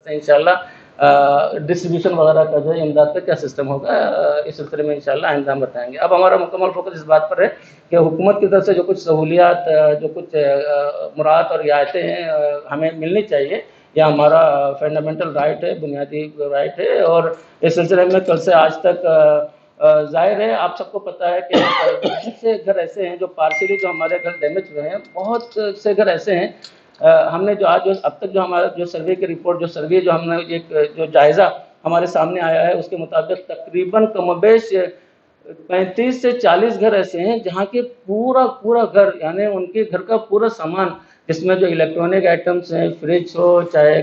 इंशाल्लाह डिस्ट्रीब्यूशन वगैरह का जो है इमदाद का क्या सिस्टम होगा इस सिलसिले में इंशाल्लाह आइंदा हम बताएंगे। अब हमारा मुकम्मल फोकस इस बात पर है कि हुकूमत की तरफ से जो कुछ सहूलियात जो कुछ मुराद और रियायतें हैं हमें मिलनी चाहिए, यह हमारा फंडामेंटल राइट है, बुनियादी राइट है। और इस सिलसिले में कल से आज तक जाहिर है आप सबको पता है कि बहुत से घर ऐसे हैं जो पार्शियली जो हमारे घर डैमेज हुए हैं, बहुत से घर ऐसे हैं हमने जो आज जो अब तक जो हमारा जो सर्वे की रिपोर्ट जो सर्वे जो हमने एक जो जायज़ा हमारे सामने आया है उसके मुताबिक तकरीबन कमोबेश 35 से 40 घर ऐसे हैं जहाँ के पूरा पूरा घर यानी उनके घर का पूरा सामान जिसमें जो इलेक्ट्रॉनिक आइटम्स हैं, फ्रिज हो चाहे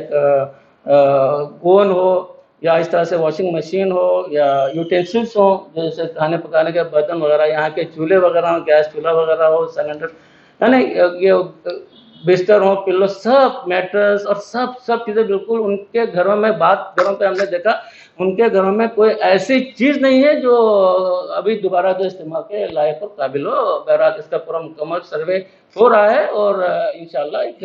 ओवन हो या इस तरह से वॉशिंग मशीन हो या यूटेंसिल्स हो जैसे खाने पकाने के बर्तन वगैरह, यहाँ के चूल्हे वगैरह हो, गैस चूल्हा वगैरह हो, सिलेंडर यानी ये बिस्तर हो, पिल्लो, सब मैट्रेस और सब सब चीज़ें बिल्कुल उनके घरों में बात घरों पे हमने देखा उनके घरों में कोई ऐसी चीज़ नहीं है जो अभी दोबारा जो इस्तेमाल के लायक और काबिल हो। बहरहाल इसका पूरा मुकम्मल सर्वे हो रहा है और इंशाल्लाह एक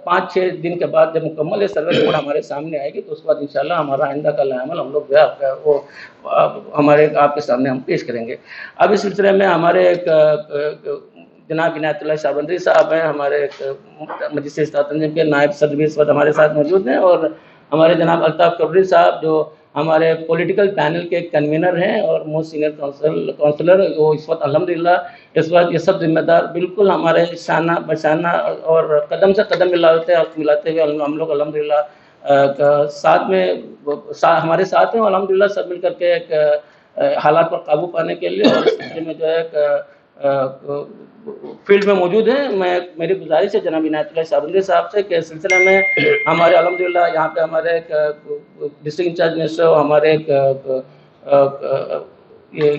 5-6 दिन के बाद जब मुकम्मल ये सर्वे रिपोर्ट हमारे सामने आएगी तो उसके बाद इंशाल्लाह हमारा आइंदा का अमल हम लोग जो है वो हमारे आपके सामने हम पेश करेंगे। अब इस सिलसिले में हमारे एक जनाब इनायतुल्लाह शाहबंदरी साहब हैं, हमारे मजलिस इस्लाह तंजीम के नायब सदर भी इस वक्त हमारे साथ मौजूद हैं और हमारे जनाब अल्ताफ़ कबरी साहब जो हमारे पॉलिटिकल पैनल के कन्वीनर हैं और मोस्ट सीनियर काउंसलर वो इस वक्त अल्हम्दुलिल्लाह इस वक्त ये सब जिम्मेदार बिल्कुल हमारे शाना बशाना और कदम से कदम मिलाते हुए हम लोग अल्हम्दुलिल्लाह साथ में हमारे साथ हैं और अल्हम्दुलिल्लाह सब मिल करके एक हालात पर काबू पाने के लिए और इस सिलसिले में जो है फील्ड में मौजूद हैं। मेरी गुजारिश है जनाब इनायतुल्लाह शाहबंदरी साहब से कि इस सिलसिले में हमारे अल्हम्दुलिल्लाह यहाँ पे हमारे एक डिस्ट्रिक्ट इंचार्ज मिनिस्टर हमारे एक ये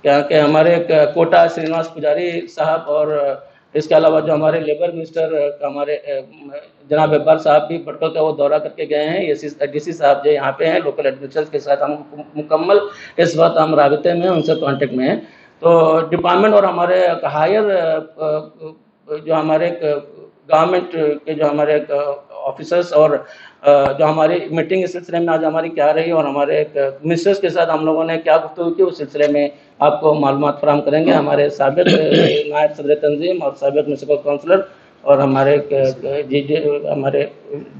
क्या के हमारे एक कोटा श्रीनिवास पुजारी साहब और इसके अलावा जो हमारे लेबर मिनिस्टर हमारे जनाब अब्बार साहब भी पटको का वो दौरा करके गए हैं। ये डीसी साहब जो यहाँ पे हैं लोकल एडमिनिस्ट्रेशन के साथ हम मुकम्मल इस वक्त हम राबिते में उनसे कॉन्टेक्ट में हैं। तो डिपार्टमेंट और हमारे हायर जो हमारे गवर्नमेंट के जो हमारे ऑफिसर्स और जो हमारी मीटिंग इस सिलसिले में आज हमारी क्या रही और हमारे मिनिस्टर्स के साथ हम लोगों ने क्या गुफ्तगू की उस सिलसिले में आपको मालूमात फराहम करेंगे हमारे साबिक नायब सदर तंजीम और साबिक म्युनिसिपल काउंसलर और हमारे हमारे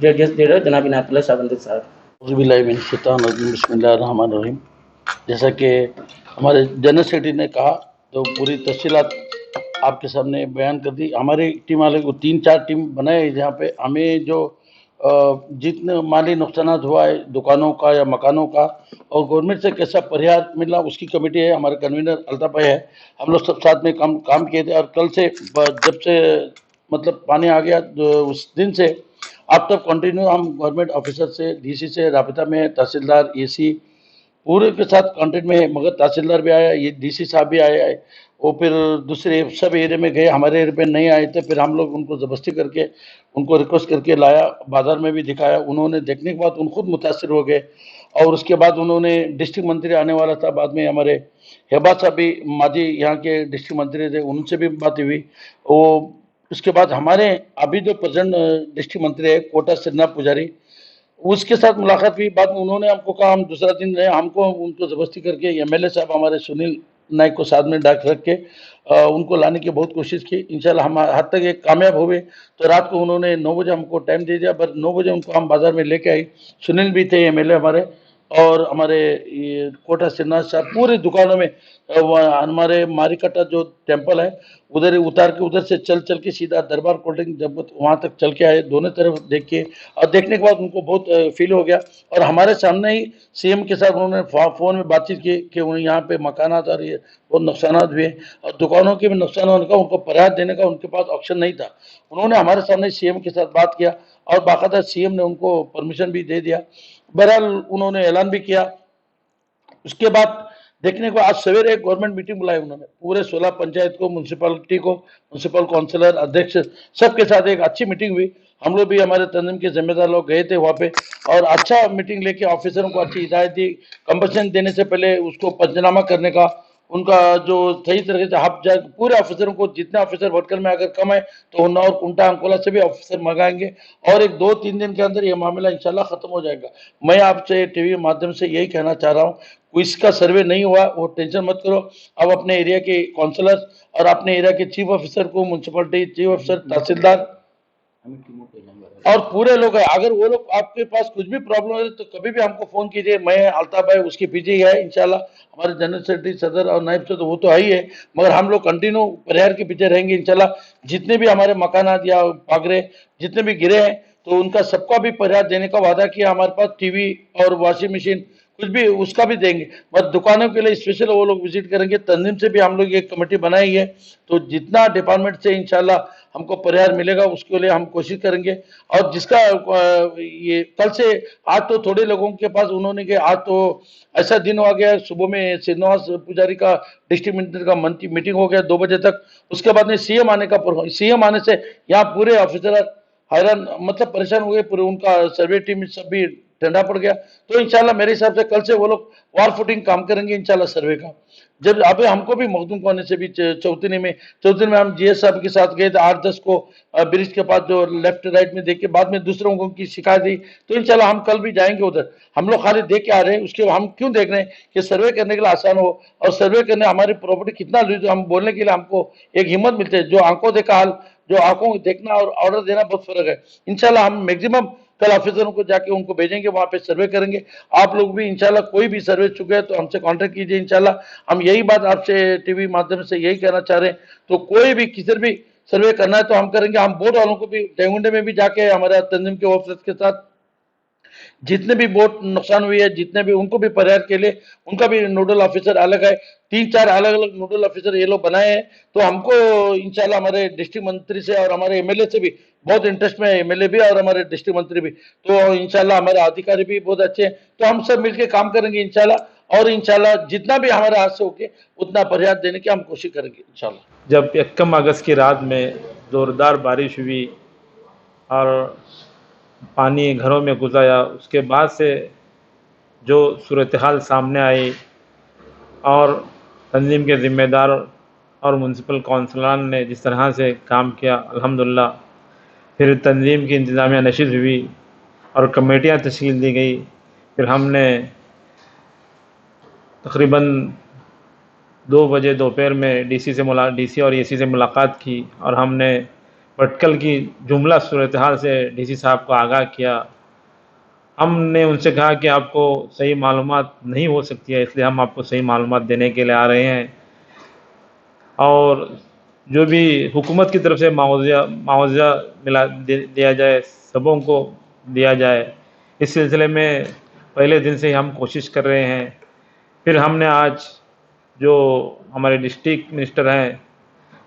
जजेस लीडर जनाब इनायतुल्लाह शाहबंदरी साहब। बिस्मिल्लाहिर्रहमानिर्रहीम। जैसा कि हमारे जनरल सेक्रेटरी ने कहा तो पूरी तफसीलात आपके सामने बयान कर दी। हमारी टीम वाले को 3-4 टीम बनाए जहाँ पे हमें जो जितने माली नुकसान हुआ है दुकानों का या मकानों का और गवर्नमेंट से कैसा परिहार मिला उसकी कमेटी है। हमारे कन्वीनर अल्ताफ भाई है, हम लोग सब साथ में काम किए थे और कल से जब से मतलब पानी आ गया उस दिन से अब तक कंटिन्यू हम गवर्नमेंट ऑफिसर से डीसी से राबिता में, तहसीलदार एसी पूरे के साथ कांटेक्ट में है। मगर तहसीलदार भी आया, ये डीसी साहब भी आए वो फिर दूसरे सब एरिया में गए, हमारे एरिया में नहीं आए थे। फिर हम लोग उनको ज़बरदस्ती करके उनको रिक्वेस्ट करके लाया, बाजार में भी दिखाया। उन्होंने देखने के बाद उन खुद मुतासर हो गए और उसके बाद उन्होंने डिस्ट्रिक्ट मंत्री आने वाला था, बाद में हमारे हेबा साहब भी माजी यहाँ के डिस्ट्रिक्ट मंत्री थे, उनसे भी बात हुई। वो उसके बाद हमारे अभी जो प्रेजेंट डिस्ट्रिक्ट मंत्री है कोटा श्रीनाथ पुजारी उसके साथ मुलाकात हुई। बाद में उन्होंने हमको कहा हम दूसरा दिन रहे, हमको उनको ज़बरदस्ती करके एमएलए साहब हमारे सुनील नायक को साथ में डाक रख के उनको लाने की बहुत कोशिश की। इंशाल्लाह हम हद तक एक कामयाब हुए। तो रात को उन्होंने 9 बजे हमको टाइम दे दिया, पर 9 बजे उनको हम बाजार में लेके आए। सुनील भी थे एमएलए हमारे और हमारे ये कोटा श्रीनाथ साहब पूरी दुकानों में हमारे मारीकट्टा जो टेम्पल है उधर ही उतार के उधर से चल के सीधा दरबार कोल्ड जब वहाँ तक चल के आए, दोनों तरफ देख के और देखने के बाद उनको बहुत फील हो गया। और हमारे सामने ही सीएम के साथ उन्होंने फ़ोन में बातचीत की कि यहाँ पे मकानात और ये बहुत नुकसान हुए और दुकानों के भी नुकसान होने का उनको परिहार देने का उनके पास ऑप्शन नहीं था। उन्होंने हमारे सामने सीएम के साथ बात किया और बाकायदा सीएम ने उनको परमिशन भी दे दिया। बहरहाल उन्होंने ऐलान भी किया। उसके बाद देखने को आज सवेरे एक गवर्नमेंट मीटिंग बुलाई उन्होंने पूरे 16 पंचायत को, म्यूनसिपलिटी को, म्यूनसिपल काउंसिलर, अध्यक्ष सबके साथ एक अच्छी मीटिंग हुई। हम लोग भी हमारे तंजीम के जिम्मेदार लोग गए थे वहाँ पे और अच्छा मीटिंग लेके ऑफिसरों को अच्छी हिदायत दी। कंपनसेशन देने से पहले उसको पंचनामा करने का उनका जो सही तरीके से हम पूरे ऑफिसरों को, जितने ऑफिसर भटकल में अगर कम है तो उन्नाव और कुंटा अंकोला से भी ऑफिसर मंगाएंगे और एक 2-3 दिन के अंदर ये मामला इंशाल्लाह खत्म हो जाएगा। मैं आपसे टीवी माध्यम से यही कहना चाह रहा हूँ, इसका सर्वे नहीं हुआ वो टेंशन मत करो। अब अपने एरिया के काउंसलर और अपने एरिया के चीफ ऑफिसर को, म्यूनसिपलिटी चीफ ऑफिसर, तहसीलदार और पूरे लोग हैं, अगर वो लोग आपके पास कुछ भी प्रॉब्लम है तो कभी भी हमको फोन कीजिए। मैं अल्ताफ भाई उसके पीछे ही है इंशाल्लाह, हमारे जनरल सेक्रेटरी सदर और नायब सदर वो तो है ही है, मगर हम लोग कंटिन्यू परिहार के पीछे रहेंगे इंशाल्लाह। जितने भी हमारे मकानात या पागरे जितने भी गिरे हैं तो उनका सबका भी परिहार देने का वादा किया। हमारे पास टीवी और वॉशिंग मशीन कुछ भी उसका भी देंगे, बस दुकानों के लिए स्पेशल वो लोग विजिट करेंगे। तंजीम से भी हम लोग एक कमेटी बनाई है, तो जितना डिपार्टमेंट से इंशाल्लाह हमको परिहार मिलेगा उसके लिए हम कोशिश करेंगे। और जिसका ये कल से, आज तो थोड़े लोगों के पास उन्होंने के, आज तो ऐसा दिन हो गया, सुबह में श्रीनिवास पुजारी का डिस्ट्रिक्ट मिनिस्टर का मीटिंग हो गया 2 बजे तक। उसके बाद में सीएम आने का प्रोग्राम, सीएम आने से यहाँ पूरे ऑफिसर हैरान, मतलब परेशान हो गए, पूरे उनका सर्वे टीम सब भी ठंडा पड़ गया। तो इंशाल्लाह मेरे हिसाब से कल से वो लोग वार फुटिंग काम करेंगे इंशाल्लाह सर्वे का। जब अभी हमको भी मखदूम कोने से भी चौथीनी में हम जीएस साहब के साथ गए थे 8-10 को ब्रिज के पास जो लेफ्ट राइट में देख के बाद में दूसरों को की शिकायत दी। तो इंशाल्लाह हम कल भी जाएंगे उधर। हम लोग खाली देख के आ रहे हैं, उसके हम क्यों देख रहे हैं कि सर्वे करने के लिए आसान हो, और सर्वे करने हमारी प्रॉपर्टी कितना लूज हम बोलने के लिए हमको एक हिम्मत मिलती है। जो आंखों देखा हाल, जो आंखों को देखना और ऑर्डर देना बहुत फर्क है। इंशाल्लाह हम मैक्सिमम कल ऑफिसरों को जाके उनको भेजेंगे, वहां पे सर्वे करेंगे। आप लोग भी इंशाल्लाह कोई भी सर्वे चुके हैं तो हमसे कांटेक्ट कीजिए इंशाल्लाह। हम यही बात आपसे टीवी माध्यम से यही कहना चाह रहे हैं। तो कोई भी किधर भी सर्वे करना है तो हम करेंगे। हम बोर्ड वालों को भी डेंगुंडे में भी जाके हमारे तंजीम के ऑफिसर्स के साथ जितने भी बोट नुकसान हुई है, जितने भी, उनको भी परिहार के लिए उनका भी नोडल ऑफिसर अलग है, 3-4 अलग अलग नोडल ऑफिसर ये लोग बनाए हैं। तो हमको इंशाल्लाह हमारे डिस्ट्रिक्ट मंत्री से और हमारे एमएलए से भी बहुत इंटरेस्ट में है, एमएलए भी और हमारे डिस्ट्रिक्ट मंत्री भी। तो इंशाल्लाह हमारे अधिकारी भी बहुत अच्छे हैं, तो हम सब मिलकर काम करेंगे इंशाल्लाह। और इंशाल्लाह जितना भी हमारे हाथ से होके उतना परिहार देने की हम कोशिश करेंगे इंशाल्लाह। जब 1 अगस्त की रात में ज़ोरदार बारिश हुई और पानी घरों में घुस आया, उसके बाद से जो सूरत हाल सामने आई और तंजीम के ज़िम्मेदार और म्यूनसिपल कौंसलरान ने जिस तरह से काम किया, अल्हम्दुलिल्लाह। फिर तंजीम की इंतज़ामिया नशिस्त हुई और कमेटियाँ तश्कील दी गई। फिर हमने तकरीबन 2 बजे दोपहर में डीसी और एसी से मुलाकात की और हमने भटकल की जुमला सूरत हाल से डीसी साहब को आगाह किया। हमने उनसे कहा कि आपको सही मालूमात नहीं हो सकती है, इसलिए हम आपको सही मालूमात देने के लिए आ रहे हैं, और जो भी हुकूमत की तरफ से मुआवजा दिया जाए, सबों को दिया जाए। इस सिलसिले में पहले दिन से ही हम कोशिश कर रहे हैं। फिर हमने आज जो हमारे डिस्ट्रिक्ट मिनिस्टर हैं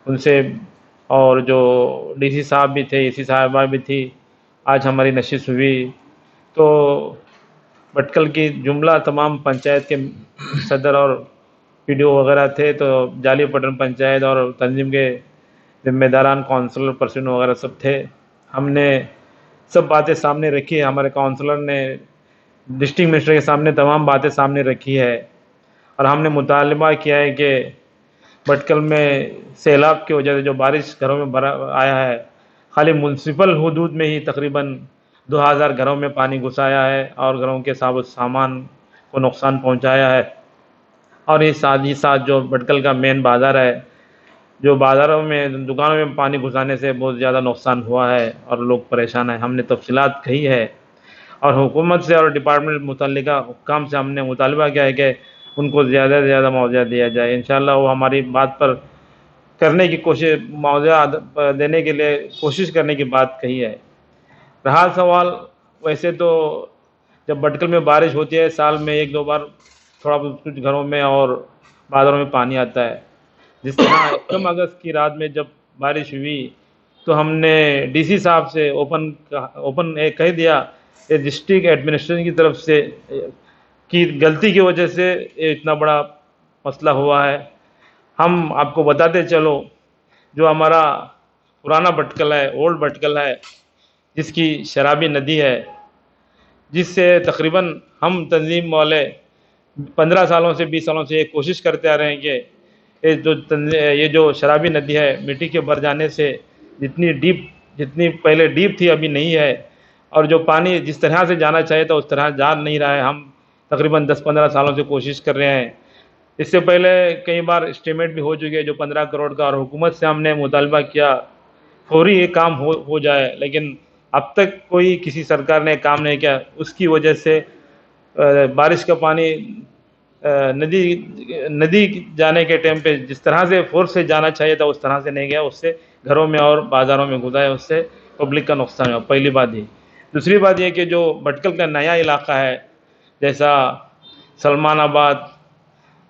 उनसे, और जो डीसी साहब भी थे, एसी साहबा भी थी, आज हमारी नशिस्त हुई। तो भटकल की जुमला तमाम पंचायत के सदर और पीडीओ वगैरह थे, तो जाली पटन पंचायत और तंजीम के जिम्मेदारान, काउंसलर, पर्सन वगैरह सब थे। हमने सब बातें सामने रखी है, हमारे काउंसलर ने डिस्ट्रिक्ट मिनिस्टर के सामने तमाम बातें सामने रखी है, और हमने मुतालबा किया है कि भटकल में सैलाब की वजह से जो बारिश घरों में भरा आया है, खाली म्यूनसिपल हदूद में ही तकरीबन 2000 घरों में पानी घुस आया है और घरों के सामान को नुकसान पहुंचाया है। और ये साथ ही साथ जो भटकल का मेन बाज़ार है, जो बाज़ारों में, दुकानों में पानी घुसाने से बहुत ज़्यादा नुकसान हुआ है और लोग परेशान हैं। हमने तफसीलात कही है और हुकूमत से और डिपार्टमेंट मुतल्लिका हुक्काम से हमने मुतालबा किया है कि उनको ज़्यादा से ज़्यादा मुआवजा दिया जाए। इंशाल्लाह वो हमारी बात पर करने की कोशिश, मुआवजा देने के लिए कोशिश करने की बात कही है। रहा सवाल, वैसे तो जब भटकल में बारिश होती है साल में 1-2 बार थोड़ा बहुत कुछ घरों में और बाज़ारों में पानी आता है। जिस तरह 1 अगस्त की रात में जब बारिश हुई तो हमने डीसी साहब से ओपन कह दिया कि डिस्ट्रिक्ट एडमिनिस्ट्रेशन की तरफ से की गलती की वजह से ये इतना बड़ा मसला हुआ है। हम आपको बताते चलो, जो हमारा पुराना भटकल है, ओल्ड भटकल है, जिसकी शराबी नदी है, जिससे तकरीबन हम तंजीम वाले 15 سالوں سے 20 سالوں سے یہ کوشش کرتے آ رہے ہیں کہ یہ جو شرابی ندی ہے مٹی کے بھر جانے سے جتنی پہلے ڈیپ تھی ابھی نہیں ہے، اور جو پانی جس طرح سے جانا چاہیے تھا اس طرح جا نہیں رہا ہے. ہم تقریباً 10-15 سالوں سے کوشش کر رہے ہیں. اس سے پہلے کئی بار اسٹیمیٹ بھی ہو چکے ہیں جو 15 کروڑ کا، اور حکومت سے ہم نے مطالبہ کیا فوری یہ کام ہو جائے، لیکن اب تک کوئی کسی سرکار نے کام نہیں کیا. اس کی وجہ سے بارش کا پانی ندی جانے کے ٹائم پہ جس طرح سے فورس سے جانا چاہیے تھا اس طرح سے نہیں گیا. اس سے گھروں میں اور بازاروں میں گھسا ہے، اس سے پبلک کا نقصان ہوا. پہلی بات یہ. دوسری بات یہ کہ جو بھٹکل کا نیا علاقہ ہے، جیسا سلمان آباد،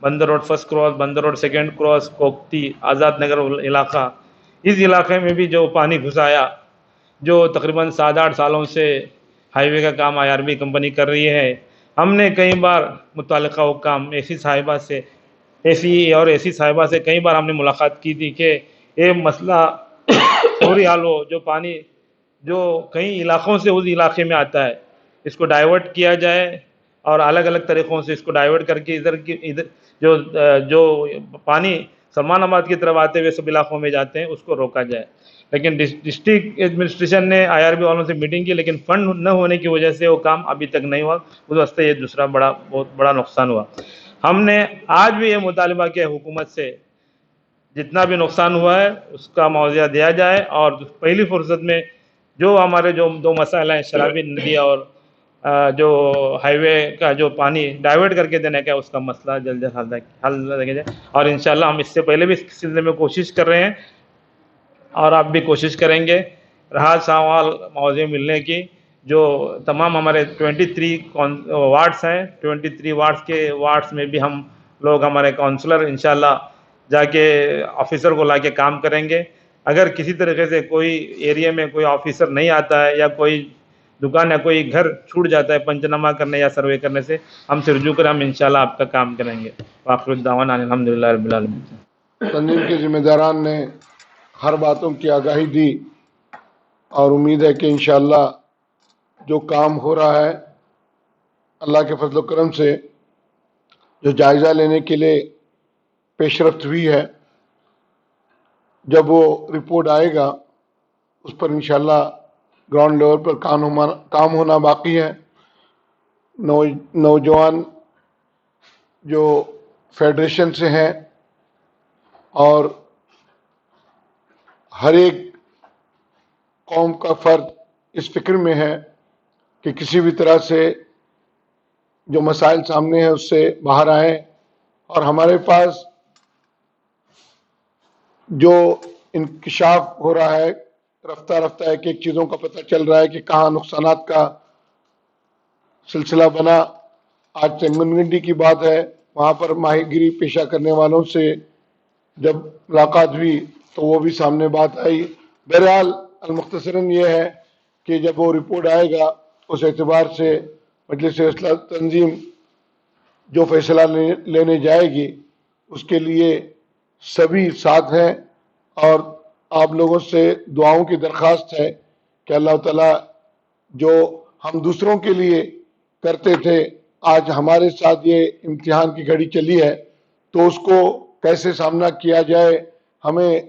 بندر روڈ فرسٹ کراس، بندر road second cross, کوکتی، Azad Nagar علاقہ، اس علاقے میں بھی جو پانی گھسایا، جو تقریباً 7-8 سالوں سے ہائی وے کا کام IRB کمپنی کر رہی ہے. ہم نے کئی بار متعلقہ حکام ایسی صاحبہ سے کئی بار ہم نے ملاقات کی تھی کہ یہ مسئلہ فوری حل ہو. جو پانی جو کئی علاقوں سے اس علاقے میں آتا ہے اس کو ڈائیورٹ کیا جائے، اور الگ الگ طریقوں سے اس کو ڈائیورٹ کر کے ادھر جو پانی سلمان آباد کی طرف آتے ہوئے سب علاقوں میں جاتے ہیں اس کو روکا جائے. لیکن ڈسٹرکٹ ایڈمنسٹریشن نے IRB والوں سے میٹنگ کی، لیکن فنڈ نہ ہونے کی وجہ سے وہ کام ابھی تک نہیں ہوا. اس واسطے یہ دوسرا بہت بڑا نقصان ہوا. ہم نے آج بھی یہ مطالبہ کیا حکومت سے جتنا بھی نقصان ہوا ہے اس کا معاوضہ دیا جائے، اور پہلی فرصت میں جو ہمارے جو 2 مسائل ہیں، شرابی ندی اور جو ہائی وے کا جو پانی ڈائیورٹ کر کے دینے کا، اس کا مسئلہ جلد حل کیا جائے. اور انشاءاللہ ہم اس سے پہلے بھی اس سلسلے میں کوشش کر رہے ہیں، اور آپ بھی کوشش کریں گے راحت ساوال معاوضے ملنے کی. جو تمام ہمارے 23 وارڈس ہیں، 23 وارڈس میں بھی ہم لوگ ہمارے کونسلر انشاءاللہ جا کے آفیسر کو لا کے کام کریں گے. اگر کسی طریقے سے کوئی ایریا میں کوئی آفیسر نہیں آتا ہے، یا کوئی دکان یا کوئی گھر چھوٹ جاتا ہے پنچنامہ کرنے یا سروے کرنے سے، ہم سے رجوع کریں، ہم انشاءاللہ آپ کا کام کریں گے. وآخر الدعوانا الحمدللہ رب العالمین. تنظیم کے ذمہ داران نے ہر باتوں کی آگاہی دی، اور امید ہے کہ انشاءاللہ جو کام ہو رہا ہے اللہ کے فضل و کرم سے جو جائزہ لینے کے لیے پیش رفت ہوئی ہے، جب وہ رپورٹ آئے گا اس پر انشاءاللہ گراؤنڈ لیول پر کام ہونا باقی ہے. نوجوان جو فیڈریشن سے ہیں اور ہر ایک قوم کا فرد اس فکر میں ہے کہ کسی بھی طرح سے جو مسائل سامنے ہیں اس سے باہر آئیں. اور ہمارے پاس جو انکشاف ہو رہا ہے رفتہ رفتہ ایک ایک چیزوں کا پتہ چل رہا ہے کہ کہاں نقصانات کا سلسلہ بنا. آج چنگن گنڈی کی بات ہے، وہاں پر ماہی گیری پیشہ کرنے والوں سے جب ملاقات ہوئی تو وہ بھی سامنے بات آئی. بہرحال المختصراً یہ ہے کہ جب وہ رپورٹ آئے گا اس اعتبار سے مجلس اصلاح تنظیم جو فیصلہ لینے جائے گی اس کے لیے سبھی ساتھ ہیں. اور آپ لوگوں سے دعاؤں کی درخواست ہے کہ اللہ تعالیٰ جو ہم دوسروں کے لیے کرتے تھے، آج ہمارے ساتھ یہ امتحان کی گھڑی چلی ہے تو اس کو کیسے سامنا کیا جائے. ہمیں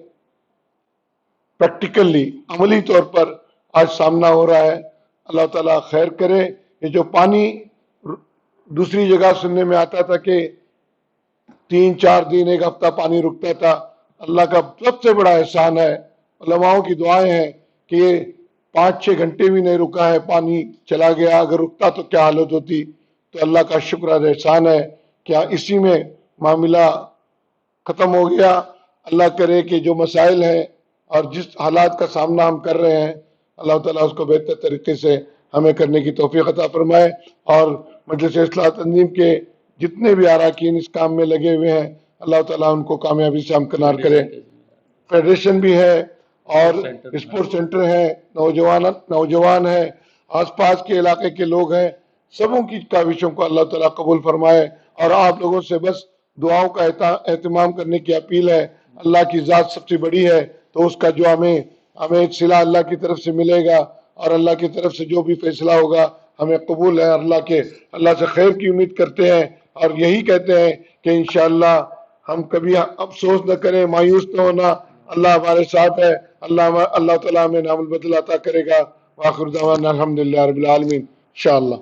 پریکٹیکلی عملی طور پر آج سامنا ہو رہا ہے. اللہ تعالیٰ خیر کرے. یہ جو پانی دوسری جگہ سننے میں آتا تھا کہ 3-4 دن 1 ہفتہ پانی رکتا تھا، اللہ کا سب سے بڑا احسان ہے، علماؤں کی دعائیں ہیں کہ یہ 5-6 گھنٹے بھی نہیں رکا ہے، پانی چلا گیا. اگر رکتا تو کیا حالت ہوتی. تو اللہ کا شکر اور احسان ہے کہ اسی میں معاملہ ختم ہو گیا. اللہ کرے کہ جو مسائل ہیں اور جس حالات کا سامنا ہم کر رہے ہیں اللہ تعالیٰ اس کو بہتر طریقے سے ہمیں کرنے کی توفیق عطا فرمائے. اور مجلس اصلاح تنظیم کے جتنے بھی اراکین اس کام میں لگے ہوئے ہیں اللہ تعالیٰ ان کو کامیابی سے ہمکنار کرے. فیڈریشن بھی ہے اور اسپورٹ سینٹر ہے، نوجوان ہیں، آس پاس کے علاقے کے لوگ ہیں، سبوں کی کاوشوں کو اللہ تعالیٰ قبول فرمائے. اور آپ لوگوں سے بس دعاؤں کا اہتمام کرنے کی اپیل ہے. اللہ کی ذات سب سے بڑی ہے تو اس کا جو ہمیں صلہ اللہ کی طرف سے ملے گا، اور اللہ کی طرف سے جو بھی فیصلہ ہوگا ہمیں قبول ہے. اللہ سے خیر کی امید کرتے ہیں اور یہی کہتے ہیں کہ انشاءاللہ ہم کبھی افسوس نہ کریں، مایوس نہ ہونا، اللہ ہمارے ساتھ ہے، اللہ تعالیٰ ہمیں نعم البدل عطا کرے گا۔ وآخر دعوانا الحمدللہ رب العالمین انشاءاللہ۔